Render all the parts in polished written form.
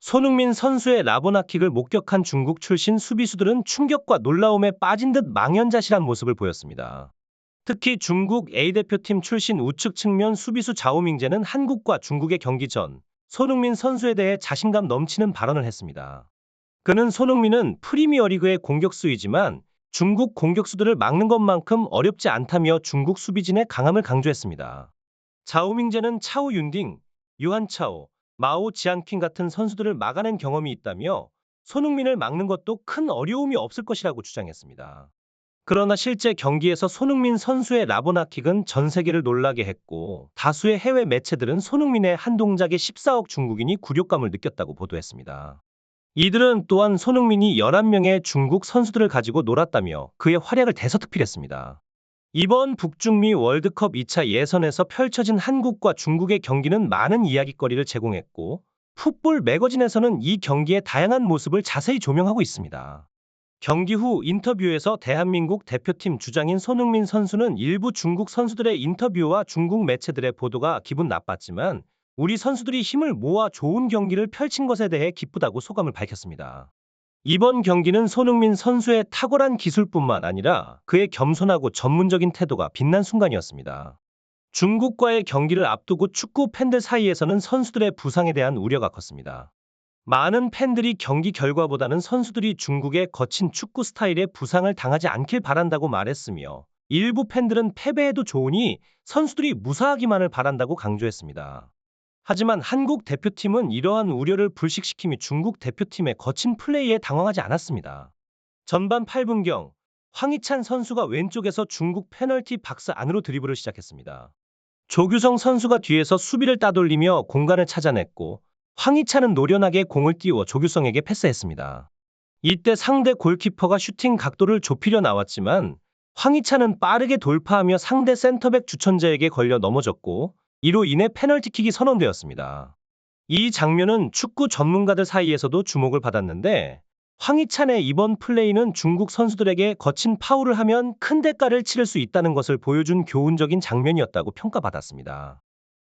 손흥민 선수의 라보나킥을 목격한 중국 출신 수비수들은 충격과 놀라움에 빠진 듯 망연자실한 모습을 보였습니다. 특히 중국 A대표팀 출신 우측 측면 수비수 자오밍제는 한국과 중국의 경기 전 손흥민 선수에 대해 자신감 넘치는 발언을 했습니다. 그는 손흥민은 프리미어리그의 공격수이지만 중국 공격수들을 막는 것만큼 어렵지 않다며 중국 수비진의 강함을 강조했습니다. 자오밍제는 차오 윤딩, 유한차오, 마오 지안핑 같은 선수들을 막아낸 경험이 있다며 손흥민을 막는 것도 큰 어려움이 없을 것이라고 주장했습니다. 그러나 실제 경기에서 손흥민 선수의 라보나킥은 전 세계를 놀라게 했고 다수의 해외 매체들은 손흥민의 한 동작에 14억 중국인이 굴욕감을 느꼈다고 보도했습니다. 이들은 또한 손흥민이 11명의 중국 선수들을 가지고 놀았다며 그의 활약을 대서특필했습니다. 이번 북중미 월드컵 2차 예선에서 펼쳐진 한국과 중국의 경기는 많은 이야깃거리를 제공했고 풋볼 매거진에서는 이 경기의 다양한 모습을 자세히 조명하고 있습니다. 경기 후 인터뷰에서 대한민국 대표팀 주장인 손흥민 선수는 일부 중국 선수들의 인터뷰와 중국 매체들의 보도가 기분 나빴지만 우리 선수들이 힘을 모아 좋은 경기를 펼친 것에 대해 기쁘다고 소감을 밝혔습니다. 이번 경기는 손흥민 선수의 탁월한 기술뿐만 아니라 그의 겸손하고 전문적인 태도가 빛난 순간이었습니다. 중국과의 경기를 앞두고 축구 팬들 사이에서는 선수들의 부상에 대한 우려가 컸습니다. 많은 팬들이 경기 결과보다는 선수들이 중국의 거친 축구 스타일에 부상을 당하지 않길 바란다고 말했으며 일부 팬들은 패배해도 좋으니 선수들이 무사하기만을 바란다고 강조했습니다. 하지만 한국 대표팀은 이러한 우려를 불식시키며 중국 대표팀의 거친 플레이에 당황하지 않았습니다. 전반 8분경 황희찬 선수가 왼쪽에서 중국 페널티 박스 안으로 드리블을 시작했습니다. 조규성 선수가 뒤에서 수비를 따돌리며 공간을 찾아냈고 황희찬은 노련하게 공을 띄워 조규성에게 패스했습니다. 이때 상대 골키퍼가 슈팅 각도를 좁히려 나왔지만 황희찬은 빠르게 돌파하며 상대 센터백 주천재에게 걸려 넘어졌고 이로 인해 페널티킥이 선언되었습니다. 이 장면은 축구 전문가들 사이에서도 주목을 받았는데 황희찬의 이번 플레이는 중국 선수들에게 거친 파울을 하면 큰 대가를 치를 수 있다는 것을 보여준 교훈적인 장면이었다고 평가받았습니다.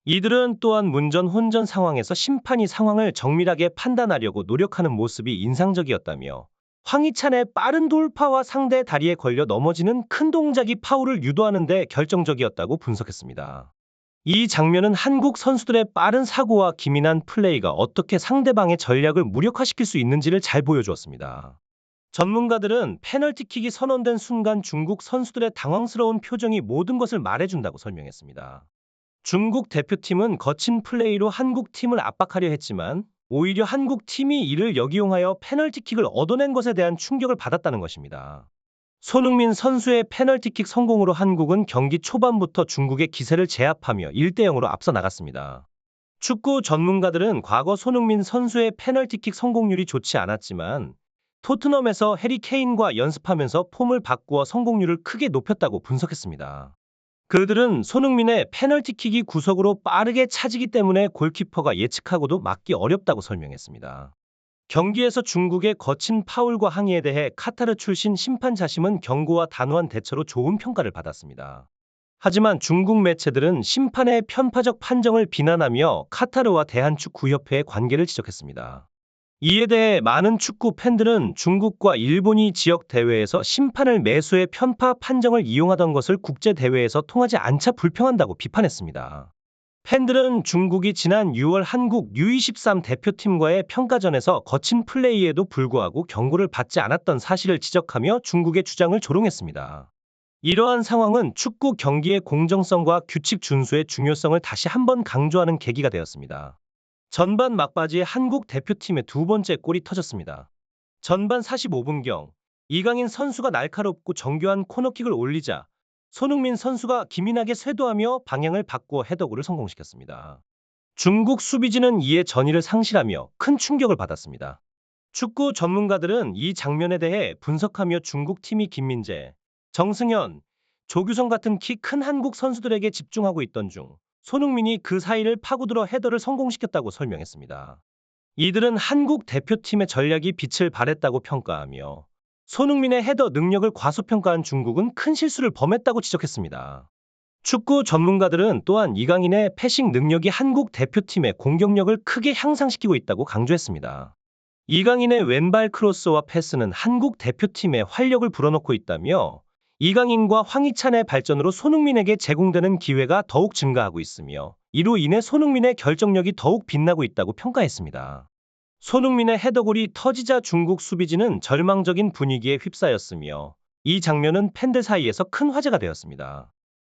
이들은 또한 문전 혼전 상황에서 심판이 상황을 정밀하게 판단하려고 노력하는 모습이 인상적이었다며 황희찬의 빠른 돌파와 상대 다리에 걸려 넘어지는 큰 동작이 파울을 유도하는 데 결정적이었다고 분석했습니다. 이 장면은 한국 선수들의 빠른 사고와 기민한 플레이가 어떻게 상대방의 전략을 무력화시킬 수 있는지를 잘 보여주었습니다. 전문가들은 페널티킥이 선언된 순간 중국 선수들의 당황스러운 표정이 모든 것을 말해준다고 설명했습니다. 중국 대표팀은 거친 플레이로 한국 팀을 압박하려 했지만 오히려 한국 팀이 이를 역이용하여 페널티킥을 얻어낸 것에 대한 충격을 받았다는 것입니다. 손흥민 선수의 페널티킥 성공으로 한국은 경기 초반부터 중국의 기세를 제압하며 1대0으로 앞서 나갔습니다. 축구 전문가들은 과거 손흥민 선수의 페널티킥 성공률이 좋지 않았지만 토트넘에서 해리 케인과 연습하면서 폼을 바꾸어 성공률을 크게 높였다고 분석했습니다. 그들은 손흥민의 페널티킥이 구석으로 빠르게 차지기 때문에 골키퍼가 예측하고도 막기 어렵다고 설명했습니다. 경기에서 중국의 거친 파울과 항의에 대해 카타르 출신 심판 자심은 경고와 단호한 대처로 좋은 평가를 받았습니다. 하지만 중국 매체들은 심판의 편파적 판정을 비난하며 카타르와 대한축구협회의 관계를 지적했습니다. 이에 대해 많은 축구 팬들은 중국과 일본이 지역 대회에서 심판을 매수해 편파 판정을 이용하던 것을 국제 대회에서 통하지 않자 불평한다고 비판했습니다. 팬들은 중국이 지난 6월 한국 U23 대표팀과의 평가전에서 거친 플레이에도 불구하고 경고를 받지 않았던 사실을 지적하며 중국의 주장을 조롱했습니다. 이러한 상황은 축구 경기의 공정성과 규칙 준수의 중요성을 다시 한번 강조하는 계기가 되었습니다. 전반 막바지에 한국 대표팀의 두 번째 골이 터졌습니다. 전반 45분경 이강인 선수가 날카롭고 정교한 코너킥을 올리자 손흥민 선수가 기민하게 쇄도하며 방향을 바꾸어 헤더골을 성공시켰습니다. 중국 수비진은 이에 전의를 상실하며 큰 충격을 받았습니다. 축구 전문가들은 이 장면에 대해 분석하며 중국 팀이 김민재, 정승현, 조규성 같은 키 큰 한국 선수들에게 집중하고 있던 중 손흥민이 그 사이를 파고들어 헤더를 성공시켰다고 설명했습니다. 이들은 한국 대표팀의 전략이 빛을 발했다고 평가하며 손흥민의 헤더 능력을 과소평가한 중국은 큰 실수를 범했다고 지적했습니다. 축구 전문가들은 또한 이강인의 패싱 능력이 한국 대표팀의 공격력을 크게 향상시키고 있다고 강조했습니다. 이강인의 왼발 크로스와 패스는 한국 대표팀의 활력을 불어넣고 있다며 이강인과 황희찬의 발전으로 손흥민에게 제공되는 기회가 더욱 증가하고 있으며 이로 인해 손흥민의 결정력이 더욱 빛나고 있다고 평가했습니다. 손흥민의 헤더골이 터지자 중국 수비진은 절망적인 분위기에 휩싸였으며 이 장면은 팬들 사이에서 큰 화제가 되었습니다.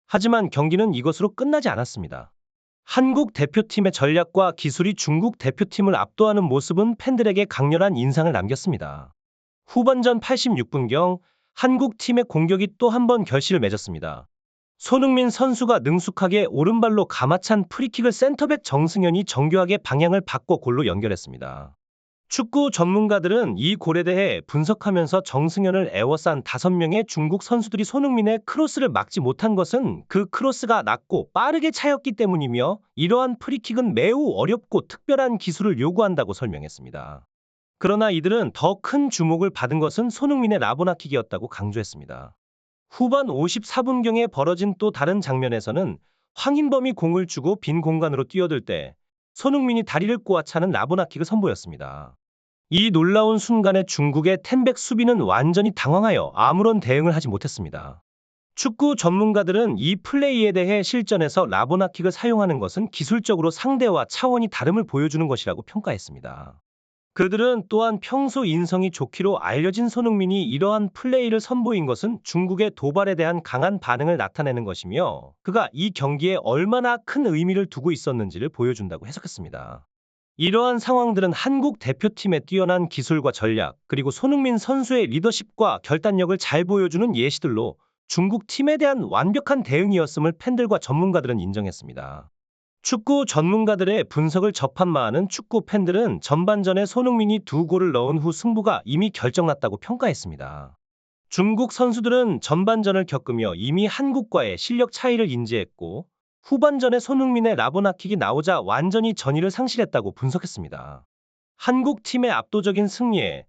하지만 경기는 이것으로 끝나지 않았습니다. 한국 대표팀의 전략과 기술이 중국 대표팀을 압도하는 모습은 팬들에게 강렬한 인상을 남겼습니다. 후반전 86분경 한국 팀의 공격이 또 한 번 결실을 맺었습니다. 손흥민 선수가 능숙하게 오른발로 가마찬 프리킥을 센터백 정승현이 정교하게 방향을 바꿔 골로 연결했습니다. 축구 전문가들은 이 골에 대해 분석하면서 정승현을 애워싼 5명의 중국 선수들이 손흥민의 크로스를 막지 못한 것은 그 크로스가 낮고 빠르게 차였기 때문이며 이러한 프리킥은 매우 어렵고 특별한 기술을 요구한다고 설명했습니다. 그러나 이들은 더 큰 주목을 받은 것은 손흥민의 라보나킥이었다고 강조했습니다. 후반 54분경에 벌어진 또 다른 장면에서는 황인범이 공을 주고 빈 공간으로 뛰어들 때 손흥민이 다리를 꼬아차는 라보나킥을 선보였습니다. 이 놀라운 순간에 중국의 텐백 수비는 완전히 당황하여 아무런 대응을 하지 못했습니다. 축구 전문가들은 이 플레이에 대해 실전에서 라보나킥을 사용하는 것은 기술적으로 상대와 차원이 다름을 보여주는 것이라고 평가했습니다. 그들은 또한 평소 인성이 좋기로 알려진 손흥민이 이러한 플레이를 선보인 것은 중국의 도발에 대한 강한 반응을 나타내는 것이며 그가 이 경기에 얼마나 큰 의미를 두고 있었는지를 보여준다고 해석했습니다. 이러한 상황들은 한국 대표팀의 뛰어난 기술과 전략, 그리고 손흥민 선수의 리더십과 결단력을 잘 보여주는 예시들로 중국 팀에 대한 완벽한 대응이었음을 팬들과 전문가들은 인정했습니다. 축구 전문가들의 분석을 접한 많은 축구 팬들은 전반전에 손흥민이 2골을 넣은 후 승부가 이미 결정났다고 평가했습니다. 중국 선수들은 전반전을 겪으며 이미 한국과의 실력 차이를 인지했고 후반전에 손흥민의 라보나킥이 나오자 완전히 전의를 상실했다고 분석했습니다. 한국 팀의 압도적인 승리에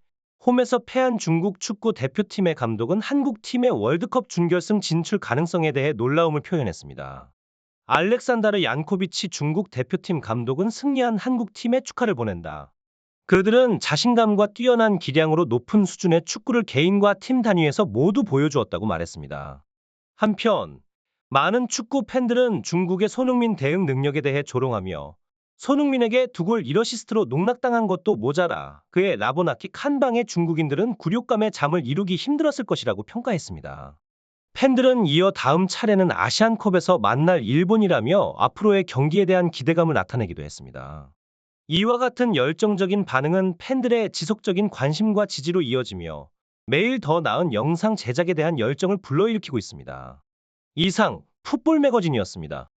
홈에서 패한 중국 축구 대표팀의 감독은 한국 팀의 월드컵 준결승 진출 가능성에 대해 놀라움을 표현했습니다. 알렉산다르 얀코비치 중국 대표팀 감독은 승리한 한국 팀에 축하를 보낸다. 그들은 자신감과 뛰어난 기량으로 높은 수준의 축구를 개인과 팀 단위에서 모두 보여주었다고 말했습니다. 한편 많은 축구 팬들은 중국의 손흥민 대응 능력에 대해 조롱하며 손흥민에게 2골 1어시스트로 농락당한 것도 모자라 그의 라보나킥 한 방에 중국인들은 굴욕감에 잠을 이루기 힘들었을 것이라고 평가했습니다. 팬들은 이어 다음 차례는 아시안컵에서 만날 일본이라며 앞으로의 경기에 대한 기대감을 나타내기도 했습니다. 이와 같은 열정적인 반응은 팬들의 지속적인 관심과 지지로 이어지며 매일 더 나은 영상 제작에 대한 열정을 불러일으키고 있습니다. 이상 풋볼 매거진이었습니다.